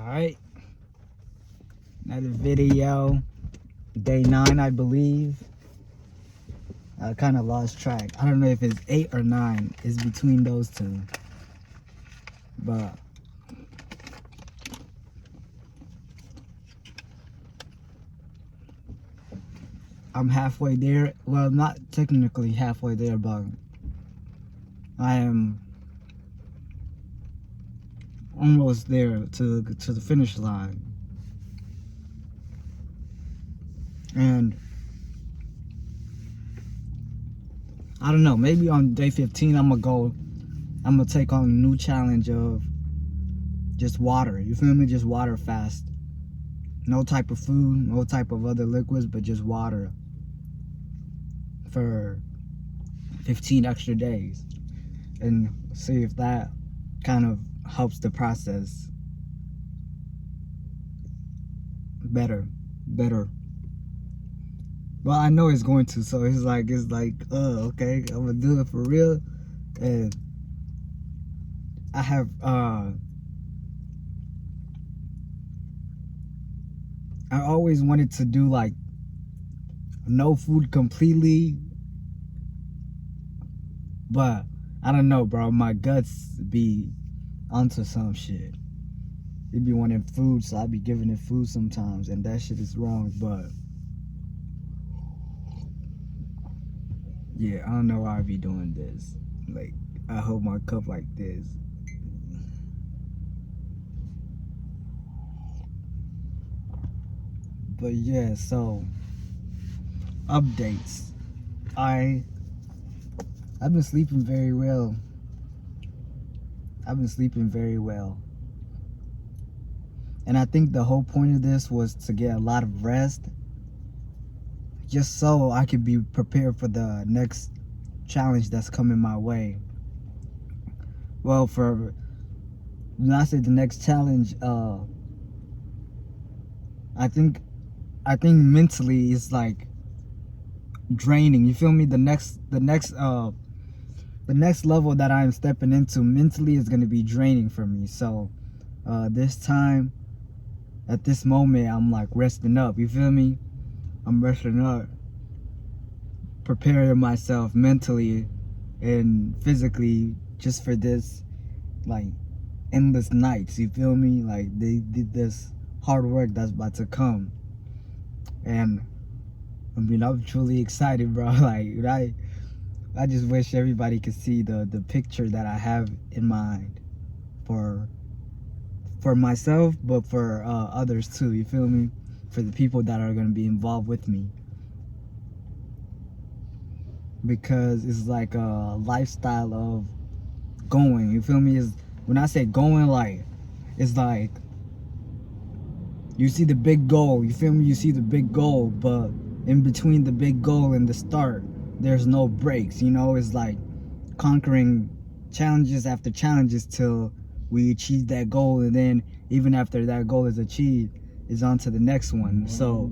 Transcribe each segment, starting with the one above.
Alright, another video. Day 9, I believe. I kind of lost track. I don't know if it's 8 or 9. It's between those two. But I'm halfway there. Well, not technically halfway there, but I am almost there to the finish line. And I don't know, maybe on day 15 I'm gonna take on a new challenge of just water. You feel me? Just water fast. No type of food, no type of other liquids, but just water for 15 extra days, and see if that kind of helps the process better. Well, I know it's going to, so it's like, okay, I'm gonna do it for real. And I have I always wanted to do like no food completely, but I don't know, bro. My guts be onto some shit. They be wanting food, so I be giving it food sometimes, and that shit is wrong. But yeah, I don't know why I be doing this. Like, I hold my cup like this. But yeah, so updates. I've been sleeping very well. And I think the whole point of this was to get a lot of rest, just so I could be prepared for the next challenge that's coming my way. Well, when I say the next challenge, I think mentally it's like draining. You feel me? The next level that I'm stepping into mentally is gonna be draining for me. So this time, at this moment, I'm like resting up. You feel me? I'm resting up, preparing myself mentally and physically just for this like endless nights. You feel me? Like, they did this hard work that's about to come. And I mean, I'm truly excited, bro. Like, I just wish everybody could see the picture that I have in mind for myself, but for others too. You feel me? For the people that are gonna be involved with me, because it's like a lifestyle of going. You feel me? Is when I say going, like, it's like you see the big goal. You feel me? You see the big goal, but in between the big goal and the start, there's no breaks. You know, it's like conquering challenges after challenges till we achieve that goal, and then even after that goal is achieved, is on to the next one. So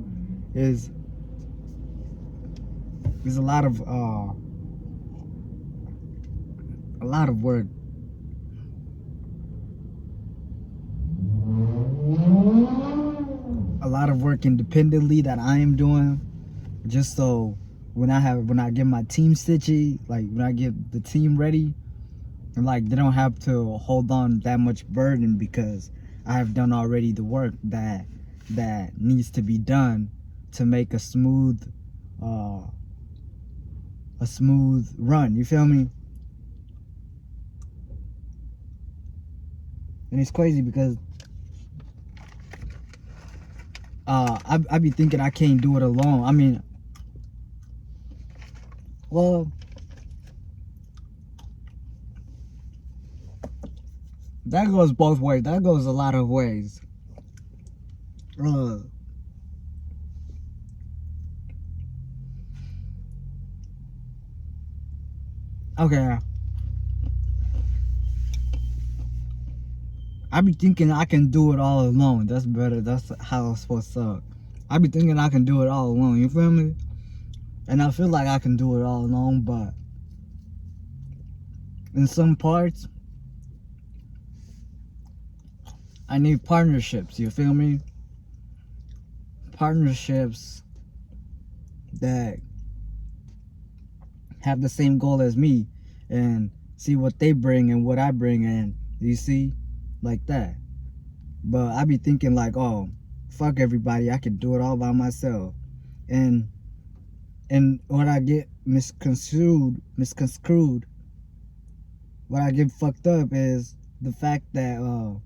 there's a lot of work. A lot of work independently that I am doing, just so when I get my team stitchy, like when I get the team ready, and like they don't have to hold on that much burden, because I have done already the work that needs to be done to make a smooth run. You feel me? And it's crazy because I be thinking I can't do it alone. I mean, well, that goes both ways. That goes a lot of ways. Okay. I be thinking I can do it all alone. That's better. That's how it's supposed to. I be thinking I can do it all alone. You feel me? And I feel like I can do it all alone, but in some parts, I need partnerships, you feel me? Partnerships that have the same goal as me and see what they bring and what I bring, and you see, like that. But I be thinking like, oh, fuck everybody, I can do it all by myself. And what I get misconstrued, what I get fucked up is the fact that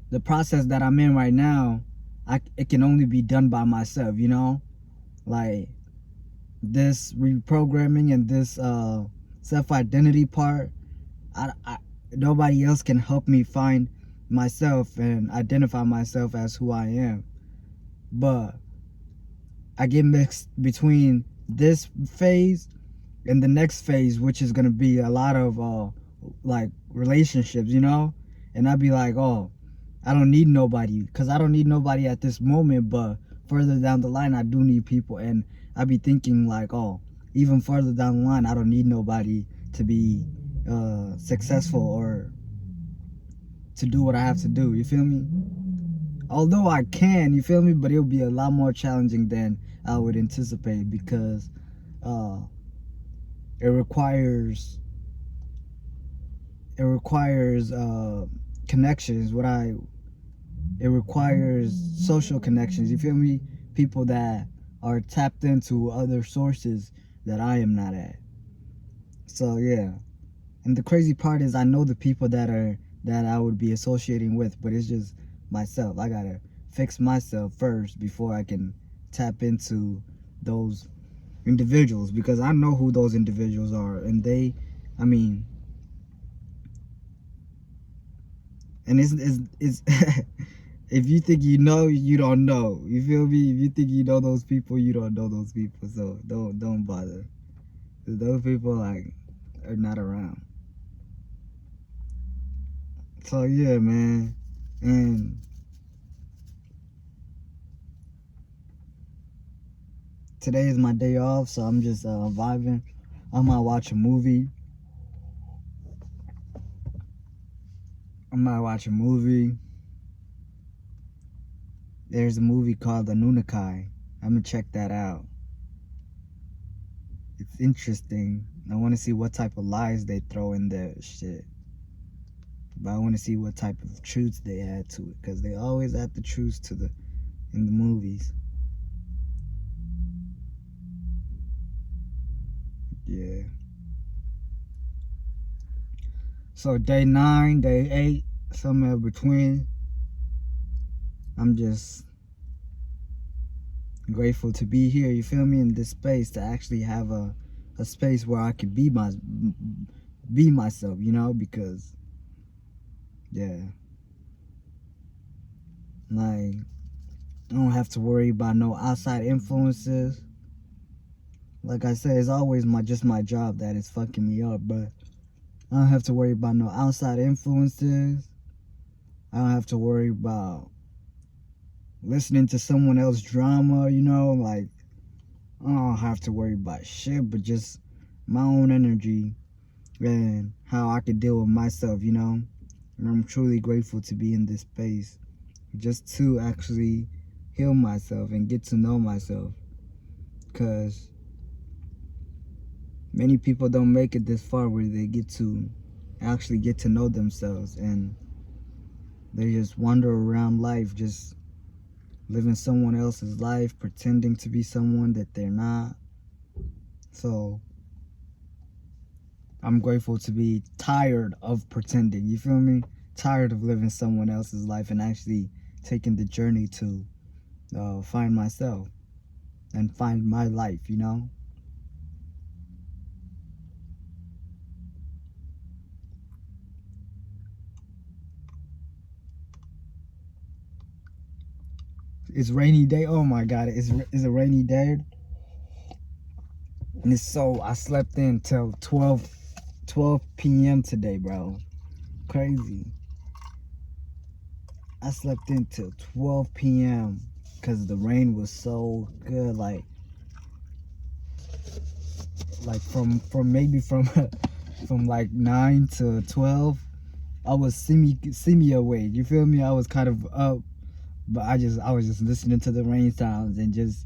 the process that I'm in right now, it can only be done by myself, you know? Like this reprogramming and this self-identity part, I nobody else can help me find myself and identify myself as who I am. But I get mixed between this phase and the next phase, which is gonna be a lot of like relationships, you know? And I'd be like, oh, I don't need nobody, because I don't need nobody at this moment, but further down the line I do need people. And I'd be thinking like, oh, even further down the line I don't need nobody to be successful or to do what I have to do, you feel me? Although I can, you feel me, but it'll be a lot more challenging than I would anticipate, because uh it requires connections. It requires social connections, you feel me? People that are tapped into other sources that I am not at. So yeah. And the crazy part is I know the people that I would be associating with, but it's just myself. I gotta fix myself first before I can tap into those individuals, because I know who those individuals are, and I mean, and it's if you think you know, you don't know. You feel me? If you think you know those people, you don't know those people. So don't bother. Those people like are not around. So yeah, man. And today is my day off, so I'm just vibing. I might watch a movie. There's a movie called Anunnaki. I'm gonna check that out. It's interesting. I want to see what type of lies they throw in there, shit. But I want to see what type of truths they add to it, because they always add the truths in the movies. Yeah. So day 9, day 8, somewhere between. I'm just grateful to be here, you feel me, in this space, to actually have a space where I could be myself, you know, because yeah, like I don't have to worry about no outside influences. Like I said, it's always just my job that is fucking me up, but I don't have to worry about no outside influences. I don't have to worry about listening to someone else's drama, you know, like I don't have to worry about shit, but just my own energy and how I can deal with myself, you know. And I'm truly grateful to be in this space, just to actually heal myself and get to know myself, because many people don't make it this far where they actually get to know themselves, and they just wander around life just living someone else's life, pretending to be someone that they're not. So I'm grateful to be tired of pretending, you feel me? Tired of living someone else's life and actually taking the journey to find myself and find my life, you know? It's rainy day. Oh my God, it's a rainy day. And I slept in till 12 p.m. today, bro. Crazy. I slept in till 12 p.m. because the rain was so good. Like from maybe from from like 9 to 12, I was semi awake. You feel me? I was kind of up, but I was just listening to the rain sounds and just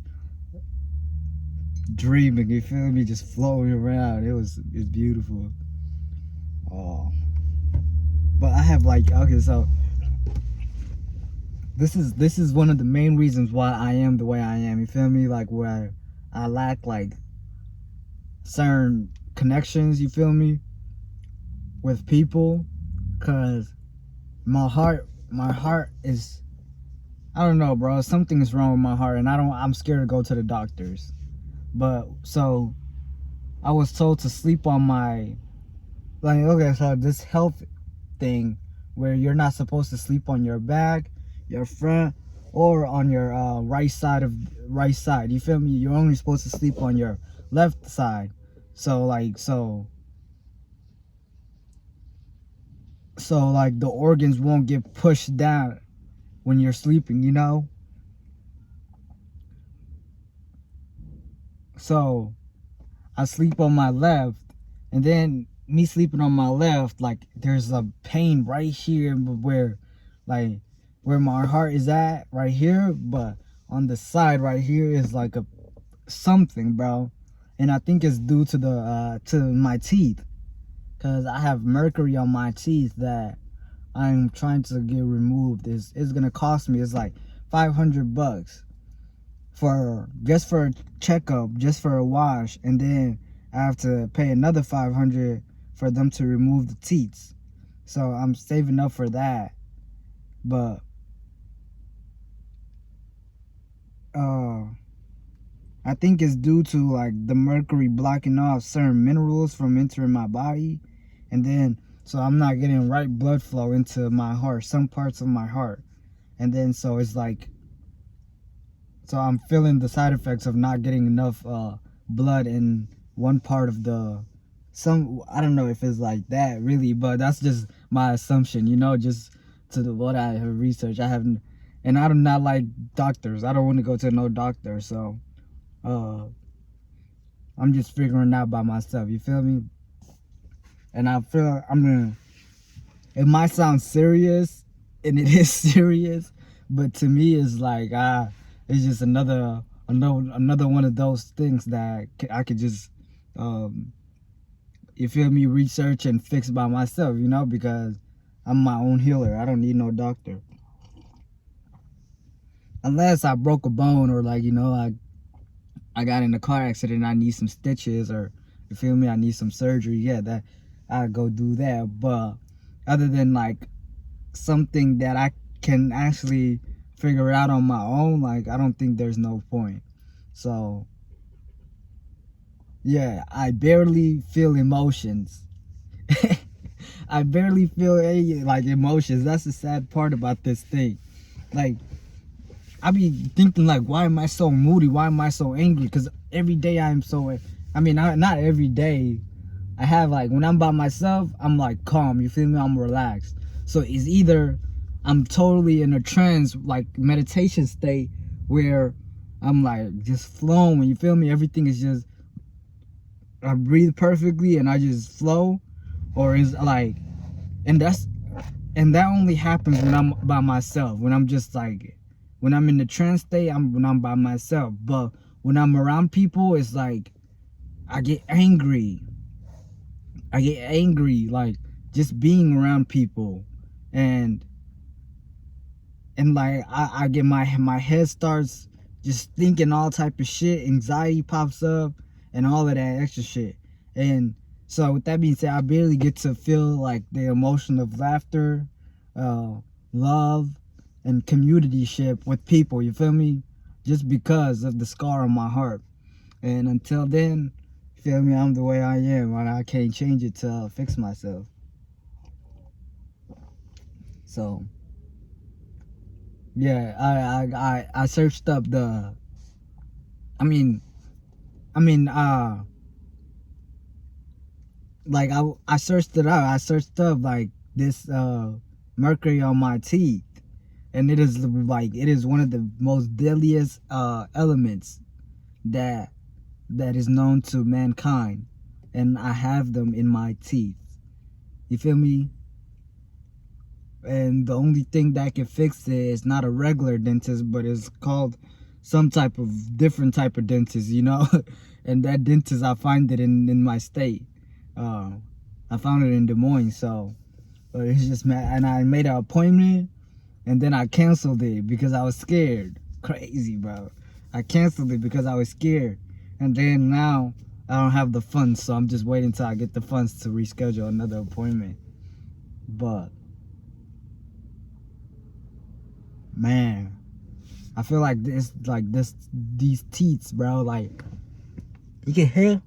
dreaming. You feel me? Just floating around. It's beautiful. Oh, but I have like, okay, so this is one of the main reasons why I am the way I am. You feel me? Like where I lack like certain connections. You feel me? With people, cause my heart is, I don't know, bro. Something is wrong with my heart, and I'm scared to go to the doctors. But so I was told to sleep on my, like, okay, so this health thing where you're not supposed to sleep on your back, your front, or on your right side. You feel me? You're only supposed to sleep on your left side. So like like the organs won't get pushed down when you're sleeping, you know? So I sleep on my left, and then me sleeping on my left, like there's a pain right here like where my heart is at right here, but on the side right here is like a something, bro. And I think it's due to the to my teeth, cause I have mercury on my teeth that I'm trying to get removed. It's gonna cost me. It's like $500 for just for a checkup, just for a wash, and then I have to pay another 500 for them to remove the teeth. So I'm saving up for that. But uh I think it's due to like the mercury blocking off certain minerals from entering my body, and then so I'm not getting right blood flow into my heart, some parts of my heart. And then so it's like, so I'm feeling the side effects of not getting enough blood in one part of the, some, I don't know if it's like that really, but that's just my assumption, you know, just to the what I have researched. I haven't, and I do not like doctors. I don't want to go to no doctor, so uh I'm just figuring out by myself, you feel me? And I feel I'm gonna, it might sound serious, and it is serious, but to me it's like it's just another one of those things that I could just you feel me, research and fix by myself, you know, because I'm my own healer. I don't need no doctor, unless I broke a bone, or like, you know, I got in a car accident and I need some stitches, or you feel me, I need some surgery. Yeah, that I'd go do that. But other than like something that I can actually figure out on my own, like I don't think there's no point. So yeah, I barely feel emotions. I barely feel any like emotions. That's the sad part about this thing. Like I be thinking like, why am I so moody? Why am I so angry? Because every day I'm so, I mean, not every day. I have like, when I'm by myself, I'm like calm. You feel me? I'm relaxed. So it's either I'm totally in a trance, like meditation state, where I'm like just flowing. You feel me? Everything is just, I breathe perfectly and I just flow, or is like, and that's, and that only happens when I'm by myself. When I'm just like, when I'm in the trance state, when I'm by myself. But when I'm around people, it's like I get angry. I get angry, like just being around people, and like I get my head starts just thinking all type of shit. Anxiety pops up and all of that extra shit. And so with that being said, I barely get to feel like the emotion of laughter, uh, love, and community ship with people. You feel me? Just because of the scar on my heart. And until then, you feel me? I'm the way I am, and I can't change it to fix myself. So yeah, I searched up the, I mean, I mean, like I searched it out. I searched up like this mercury on my teeth, and it is like, it is one of the most deadliest elements that is known to mankind, and I have them in my teeth. You feel me? and the only thing that can fix it is not a regular dentist, but it's called some type of different type of dentist, you know. And that dentist, I find it in my state. I found it in Des Moines, so it's just and I made an appointment, and then I canceled it because I was scared. Crazy, bro. I canceled it because I was scared, and then now I don't have the funds, so I'm just waiting till I get the funds to reschedule another appointment. But man, I feel like these teeth, bro. Like, you can hear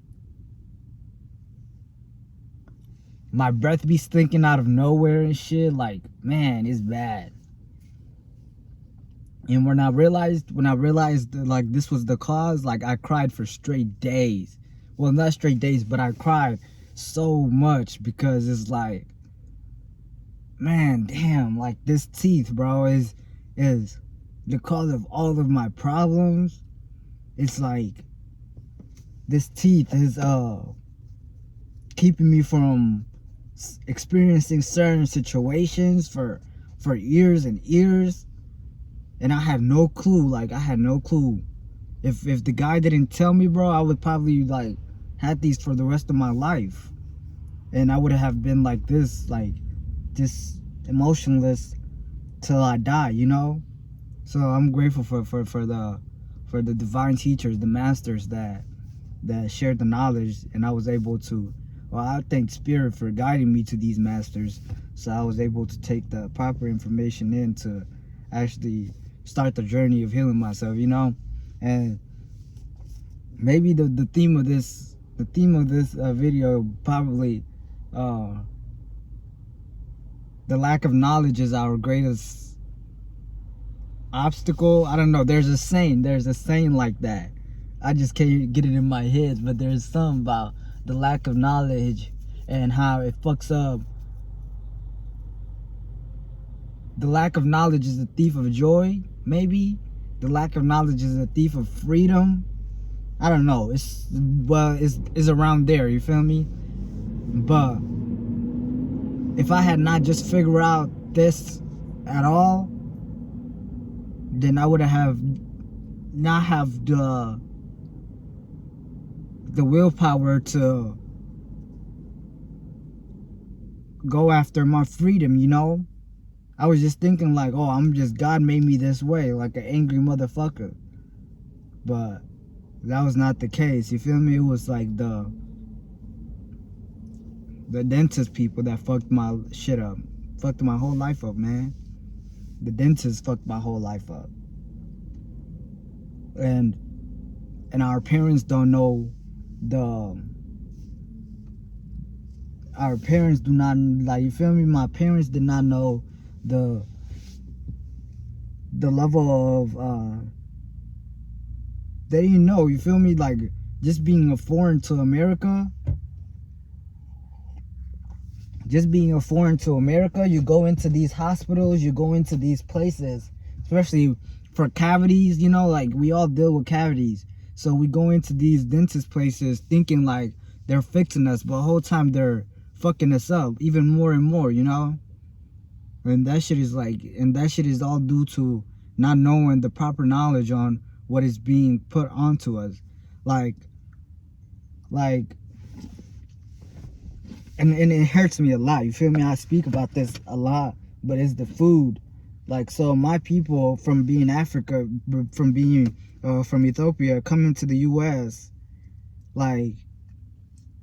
my breath be stinking out of nowhere and shit. Like, man, it's bad. And when I realized that, like, this was the cause, like, I cried for straight days. Well, not straight days, but I cried so much because it's like, man, damn, like, this teeth, bro, is the cause of all of my problems. It's like this teeth is keeping me from experiencing certain situations for years and years, and I had no clue. Like, I had no clue. If the guy didn't tell me, bro, I would probably like had these for the rest of my life, and I would have been like this, just emotionless till I die, you know. So I'm grateful for the divine teachers, the masters that shared the knowledge, and I was able to, well, I thank Spirit for guiding me to these masters, so I was able to take the proper information in to actually start the journey of healing myself, you know. And maybe the theme of this video probably the lack of knowledge is our greatest obstacle. I don't know, there's a saying like that. I just can't get it in my head, but there's something about the lack of knowledge and how it fucks up. The lack of knowledge is a thief of joy, maybe. The lack of knowledge is a thief of freedom. I don't know. It's around there, you feel me? But if I had not just figured out this at all, then I would not have the willpower to go after my freedom, you know? I was just thinking like, oh, God made me this way, like an angry motherfucker. But that was not the case, you feel me? It was like the dentist people that fucked my shit up. Fucked my whole life up, man. The dentist fucked my whole life up. And our parents don't know our parents do not, like, you feel me? My parents did not know the level of they didn't know, you feel me? Like, just being a foreign to America, you go into these hospitals, you go into these places, especially for cavities, you know, like, we all deal with cavities. So we go into these dentist places thinking like they're fixing us, but the whole time they're fucking us up even more and more, you know? And that shit is all due to not knowing the proper knowledge on what is being put onto us. Like, and it hurts me a lot, you feel me? I speak about this a lot, but it's the food. Like, so my people from being Africa, from Ethiopia, coming to the US, like,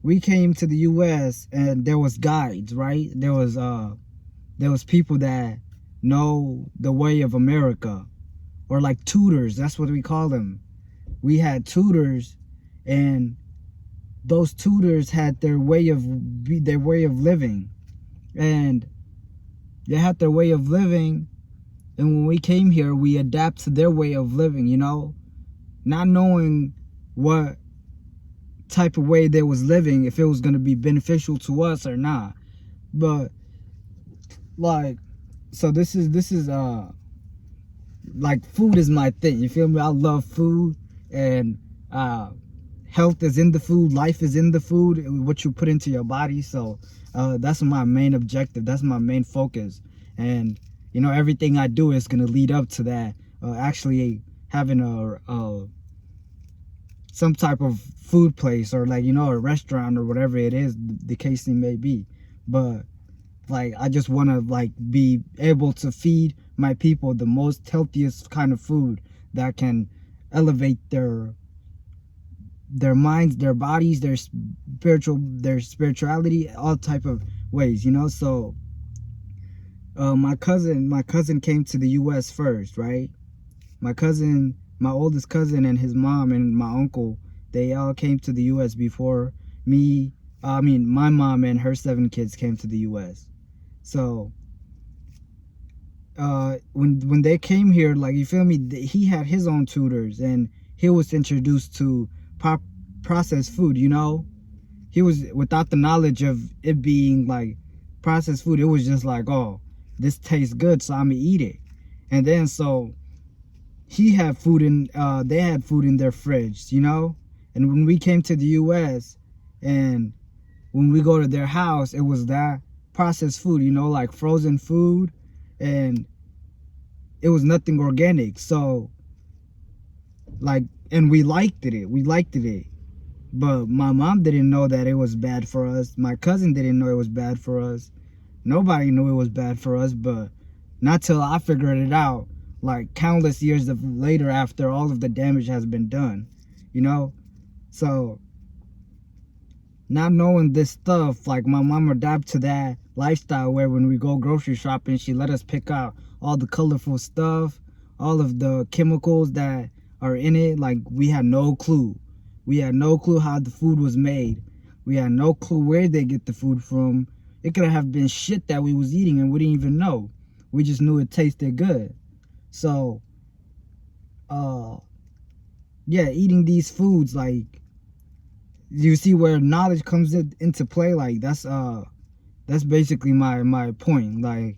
we came to the US and there was guides, right? There was people that know the way of America, or like tutors, that's what we call them. We had tutors, and those tutors had their way of living, and they had their way of living, and when we came here, we adapt to their way of living, you know, not knowing what type of way they was living, if it was going to be beneficial to us or not. But like, so this is like, food is my thing, you feel me? I love food, and health is in the food, life is in the food, what you put into your body. So that's my main objective, that's my main focus. and everything I do is gonna lead up to that. Actually having a some type of food place, or like a restaurant, or whatever it is the case may be. But like, I just want to like be able to feed my people the most healthiest kind of food that can elevate their minds, their bodies, their spirituality, all type of ways. So my cousin came to the US first, right? My oldest cousin, and his mom and my uncle, they all came to the US before me. I mean, my mom and her 7 kids came to the US. So when they came here, like, you feel me, he had his own tutors, and he was introduced to processed food. He was without the knowledge of it being like processed food. It was just like, oh, this tastes good, so I'm gonna eat it. And then so he had food in they had food in their fridge. And when we came to the US, and when we go to their house, it was that processed food, like frozen food, and it was nothing organic. So like, and we liked it. But my mom didn't know that it was bad for us. My cousin didn't know it was bad for us. Nobody knew it was bad for us, but not till I figured it out, like countless years later, after all of the damage has been done. So not knowing this stuff, like, my mom adapted to that lifestyle where when we go grocery shopping, she let us pick out all the colorful stuff, all of the chemicals that are in it. Like, we had no clue. We had no clue how the food was made. We had no clue where they get the food from. It could have been shit that we was eating and we didn't even know. We just knew it tasted good. So, yeah, eating these foods, like, you see where knowledge comes into play. Like, that's basically my point. Like,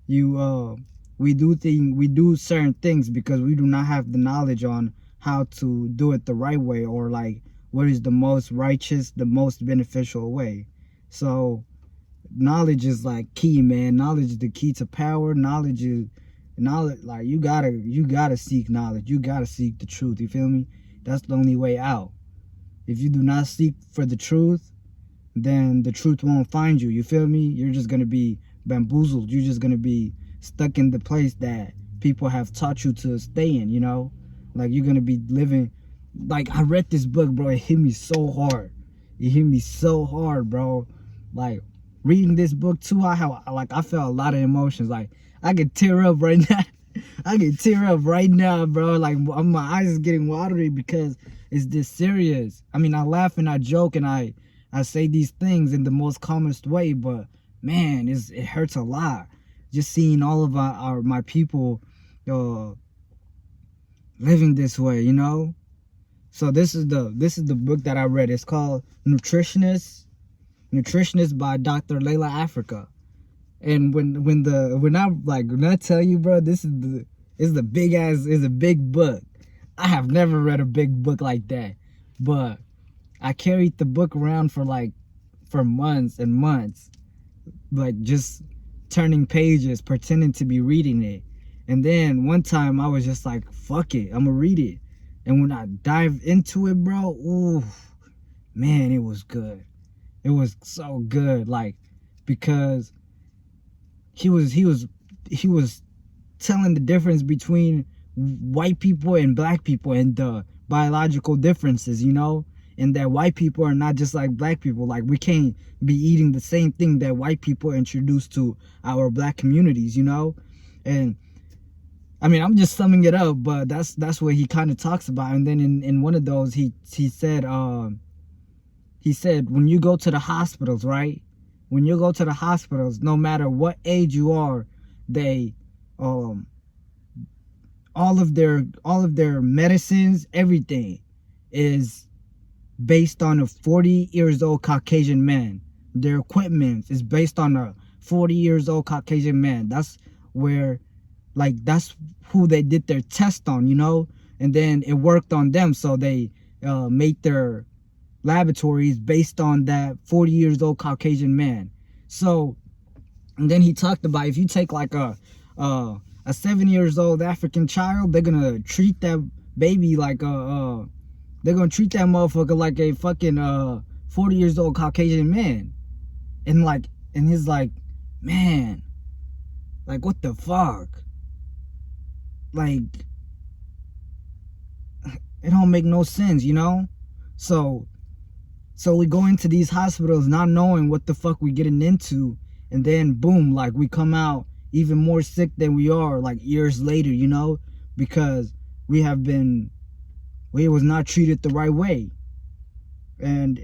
we do certain things because we do not have the knowledge on how to do it the right way, or like what is the most righteous, the most beneficial way. So knowledge is like key, man. Knowledge is the key to power. Knowledge, like, you gotta seek knowledge. You gotta seek the truth. You feel me? That's the only way out. If you do not seek for the truth, then the truth won't find you. You feel me? You're just gonna be bamboozled. You're just gonna be stuck in the place that people have taught you to stay in. Like, you're gonna be living. Like, I read this book, bro. It hit me so hard. It hit me so hard, bro. Like, reading this book too, I felt a lot of emotions. Like, I could tear up right now. I could tear up right now, bro. Like, my eyes is getting watery because it's this serious. I mean, I laugh and I joke and I say these things in the most calmest way, but man, it hurts a lot just seeing all of my people living this way. So this is the book that I read. It's called Nutritionist by Dr. Layla Africa. And when I tell you, bro, it's a big book. I have never read a big book like that, but I carried the book around for months and months, like, just turning pages, pretending to be reading it. And then one time I was just like, fuck it, I'm gonna read it. And when I dived into it, bro, ooh, man, it was good. It was so good, like, because he was telling the difference between white people and black people, and the biological differences, and that white people are not just like black people. Like, we can't be eating the same thing that white people introduced to our black communities, and I mean, I'm just summing it up, but that's what he kind of talks about. And then in one of those, he said when you go to the hospitals, right? When you go to the hospitals, no matter what age you are, they all of their medicines, everything is based on a 40 years old Caucasian man. Their equipment is based on a 40 years old Caucasian man. That's where, like, that's who they did their test on, and then it worked on them, so they made their laboratories based on that 40 years old Caucasian man. So And then he talked about if you take like a 7 years old African child, they're gonna treat that baby like they're gonna treat that motherfucker like a fucking 40 years old Caucasian man. And like, and he's like, man, like what the fuck? Like, it don't make no sense, you know? So we go into these hospitals not knowing what the fuck we getting into, and then boom, like we come out even more sick than we are like years later, you know? Because we was not treated the right way. And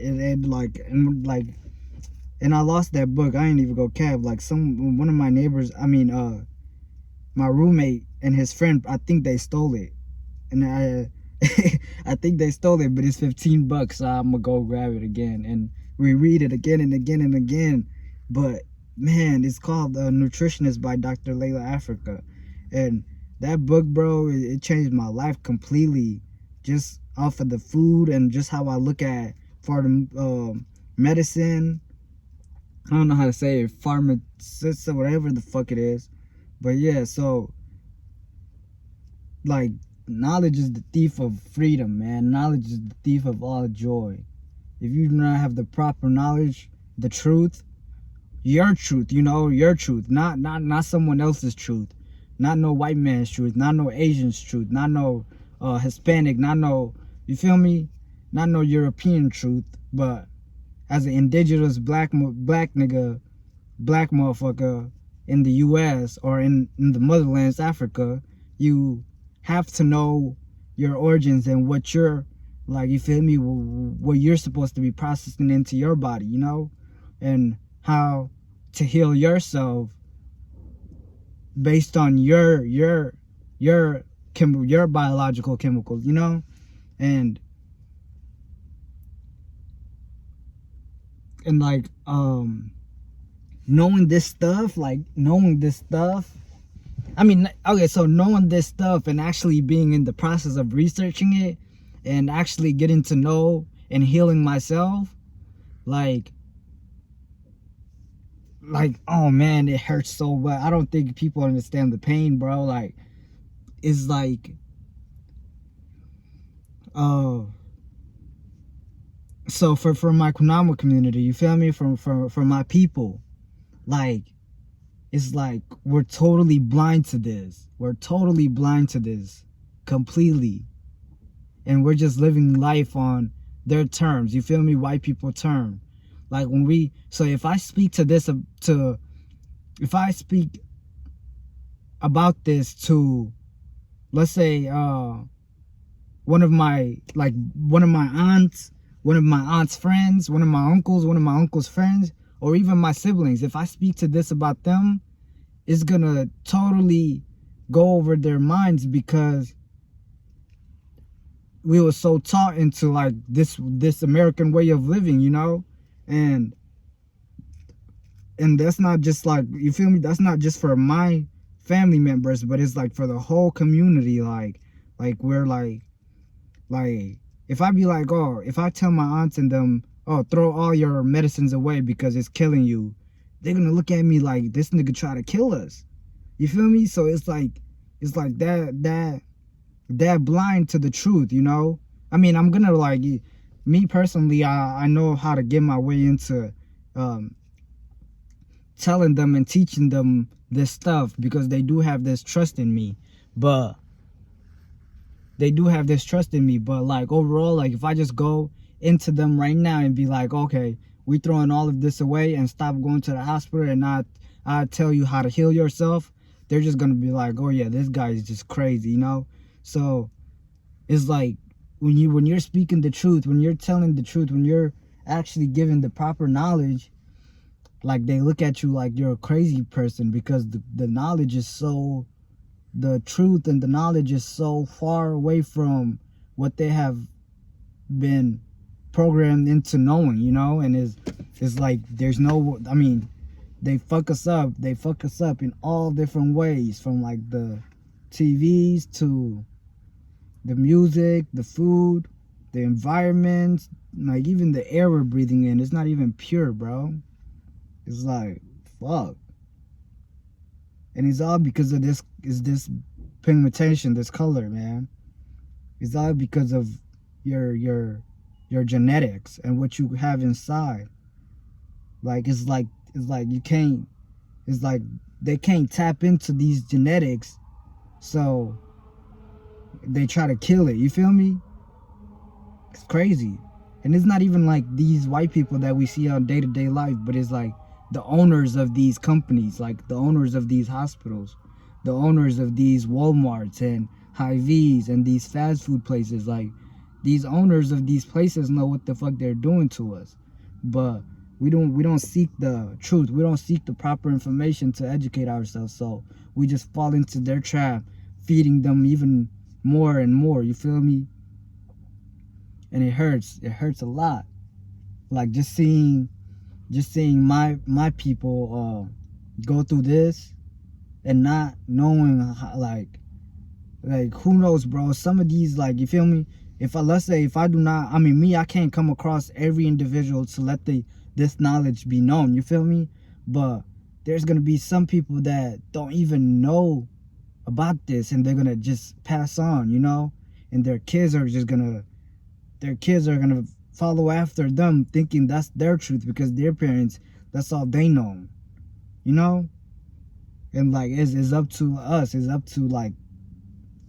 I lost that book. I ain't even go cap. Like one of my neighbors, my roommate and his friend, I think they stole it. And I think they stole it, but it's $15, so I'm gonna go grab it again and reread it again and again and again. But man, it's called Nutritionist by Dr. Layla Africa. And that book, bro, it changed my life completely, just off of the food and just how I look at for the medicine. I don't know how to say it, pharmacist or whatever the fuck it is. But yeah, so like, knowledge is the thief of freedom, man. Knowledge is the thief of all joy. If you do not have the proper knowledge, the truth, your truth, your truth, not someone else's truth, not no white man's truth, not no Asian's truth, not no Hispanic, not no, you feel me, not no European truth, but as an indigenous black nigga, black motherfucker in the U.S. or in the motherlands, Africa, you have to know your origins and what you're, like, you feel me, what you're supposed to be processing into your body, and how to heal yourself based on your biological chemicals, and like knowing this stuff, okay, so knowing this stuff and actually being in the process of researching it and actually getting to know and healing myself, like, oh man, it hurts so bad. I don't think people understand the pain, bro. Like, it's like, so for my Kunama community, you feel me, for my people, like, it's like we're totally blind to this. We're totally blind to this completely. And we're just living life on their terms. You feel me? White people term. Like so if I speak to this, if I speak about this to, let's say, one of my aunts, one of my aunt's friends, one of my uncle's friends, or even my siblings, if I speak to this about them, it's gonna totally go over their minds, because we were so taught into like this American way of living, and that's not just, like, you feel me, that's not just for my family members, but it's like for the whole community. Like we're like if I be like, oh, if I tell my aunts and them, oh, throw all your medicines away because it's killing you, they're gonna look at me like, this nigga try to kill us. You feel me? So it's like that blind to the truth, I'm gonna, like, me personally, I know how to get my way into telling them and teaching them this stuff, because they do have this trust in me. But like, overall, like, if I just go into them right now and be like, okay, we throwing all of this away and stop going to the hospital, and I tell you how to heal yourself, they're just gonna be like, oh yeah, this guy is just crazy, So it's like, when you're speaking the truth, when you're telling the truth, when you're actually giving the proper knowledge, like, they look at you like you're a crazy person, because the knowledge is so, the truth and the knowledge is so far away from what they have been programmed into knowing, and it's like, there's no, they fuck us up in all different ways, from like the TVs to the music, the food, the environment, like even the air we're breathing in, it's not even pure, bro. It's like, fuck. And it's all because of this pigmentation, this color, man. It's all because of your genetics and what you have inside. Like it's like you can't. It's like they can't tap into these genetics, so they try to kill it. You feel me? It's crazy. And it's not even like these white people that we see on day-to-day life, but it's like the owners of these companies, like the owners of these hospitals, the owners of these Walmarts and Hy-Vees and these fast food places. Like, these owners of these places know what the fuck they're doing to us. But we don't seek the truth. We don't seek the proper information to educate ourselves. So we just fall into their trap, feeding them even more and more. You feel me? And it hurts. It hurts a lot. Like just seeing my people go through this and not knowing how, like who knows, bro. Some of these, like, you feel me, let's say if I do not, I mean, me, I can't come across every individual to let this knowledge be known, you feel me? But there's gonna be some people that don't even know about this, and they're gonna just pass on, you know, and their kids are gonna follow after them, thinking that's their truth because their parents, that's all they know, you know. And like it's up to us. It's up to like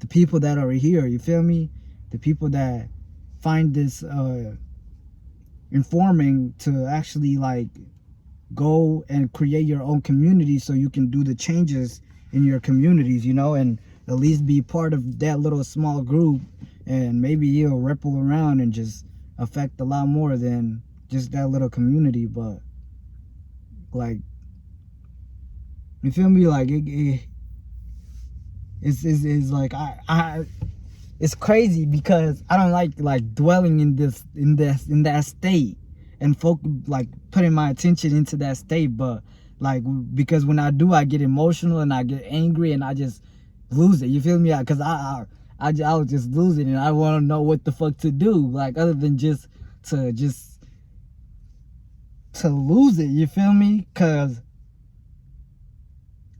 the people that are here. You feel me? The people that find this informing to actually like go and create your own community so you can do the changes in your communities, you know, and at least be part of that little small group, and maybe it'll ripple around and just affect a lot more than just that little community. But like, you feel me? Like it's like it's crazy because I don't like dwelling in that state and like putting my attention into that state. But like, because when I do, I get emotional and I get angry and I just lose it. You feel me? Because I was just losing it, and I want to know what the fuck to do, like, other than just to lose it. You feel me? Because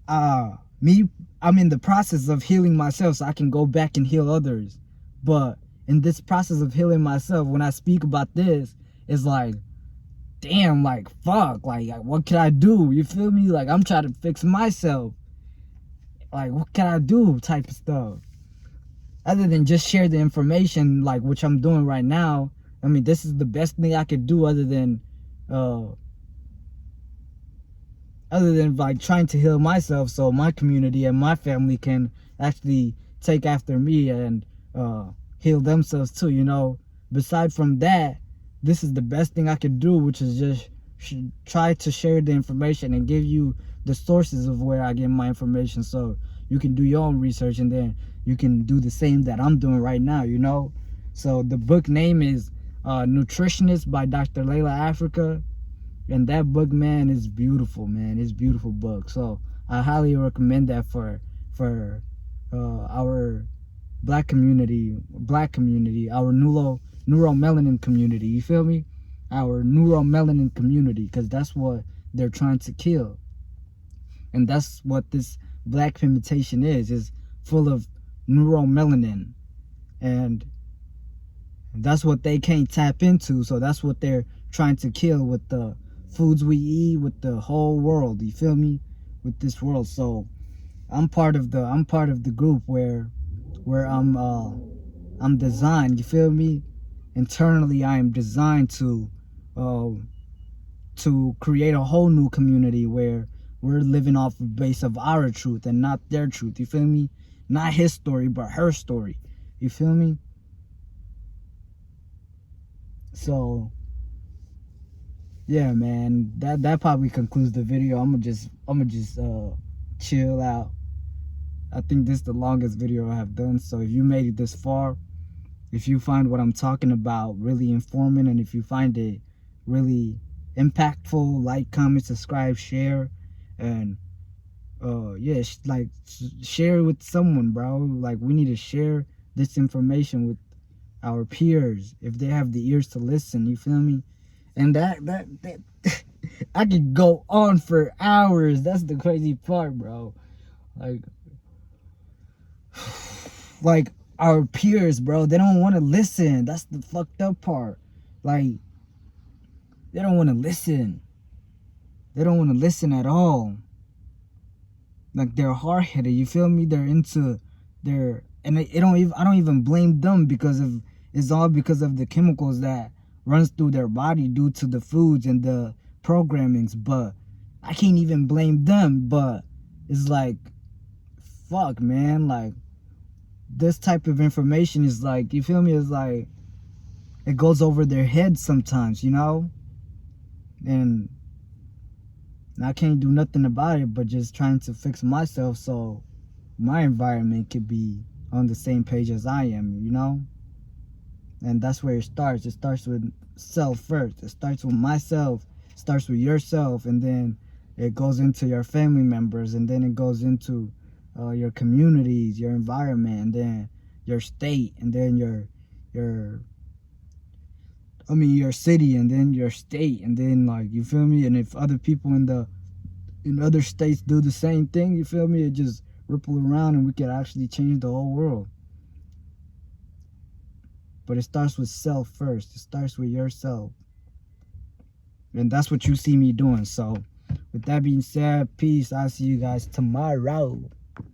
I'm in the process of healing myself so I can go back and heal others. But in this process of healing myself, when I speak about this, it's like, damn, like, fuck, like what can I do? You feel me? Like, I'm trying to fix myself. Like, what can I do type of stuff, other than just share the information, like, which I'm doing right now. I mean, this is the best thing I could do, other than like trying to heal myself so my community and my family can actually take after me and heal themselves too, you know. Beside from that, this is the best thing I could do, which is just try to share the information and give you the sources of where I get my information, so you can do your own research, and then you can do the same that I'm doing right now, you know. So the book name is Nutritionist by Dr. Llaila Afrika. And that book, man, is beautiful, man. It's a beautiful book. So I highly recommend that for our black community, our neuromelanin community. You feel me? Our neuromelanin community, because that's what they're trying to kill. And that's what this black pigmentation is full of neuromelanin. And that's what they can't tap into. So that's what they're trying to kill with the foods we eat, with the whole world. You feel me? With this world. So I'm part of the group where I'm designed, you feel me? Internally, I am designed to create a whole new community where we're living off the base of our truth and not their truth. You feel me? Not his story, but her story. You feel me? So yeah, man, that probably concludes the video. I'm gonna just chill out. I think this is the longest video I have done. So if you made it this far, if you find what I'm talking about really informative, and if you find it really impactful, like, comment, subscribe, share, and yeah, share it with someone, bro. Like, we need to share this information with our peers if they have the ears to listen. You feel me? And that I could go on for hours. That's the crazy part, bro. Like our peers, bro, they don't want to listen. That's the fucked up part. Like, they don't want to listen. They don't want to listen at all. Like, they're hard-headed, you feel me? They're into their, and it don't even, I don't even blame them, because of, it's all because of the chemicals that runs through their body due to the foods and the programmings. But I can't even blame them. But it's like, fuck, man, like, this type of information is like, you feel me, it's like, it goes over their heads sometimes, you know? And I can't do nothing about it but just trying to fix myself so my environment could be on the same page as I am, you know? And that's where it starts. It starts with self first. It starts with myself, it starts with yourself, and then it goes into your family members, and then it goes into your communities, your environment, and then your state, and then your your city, and then your state, and then, like, you feel me? And if other people in other states do the same thing, you feel me? It just ripple around, and we could actually change the whole world. But it starts with self first. It starts with yourself. And that's what you see me doing. So with that being said, peace. I'll see you guys tomorrow.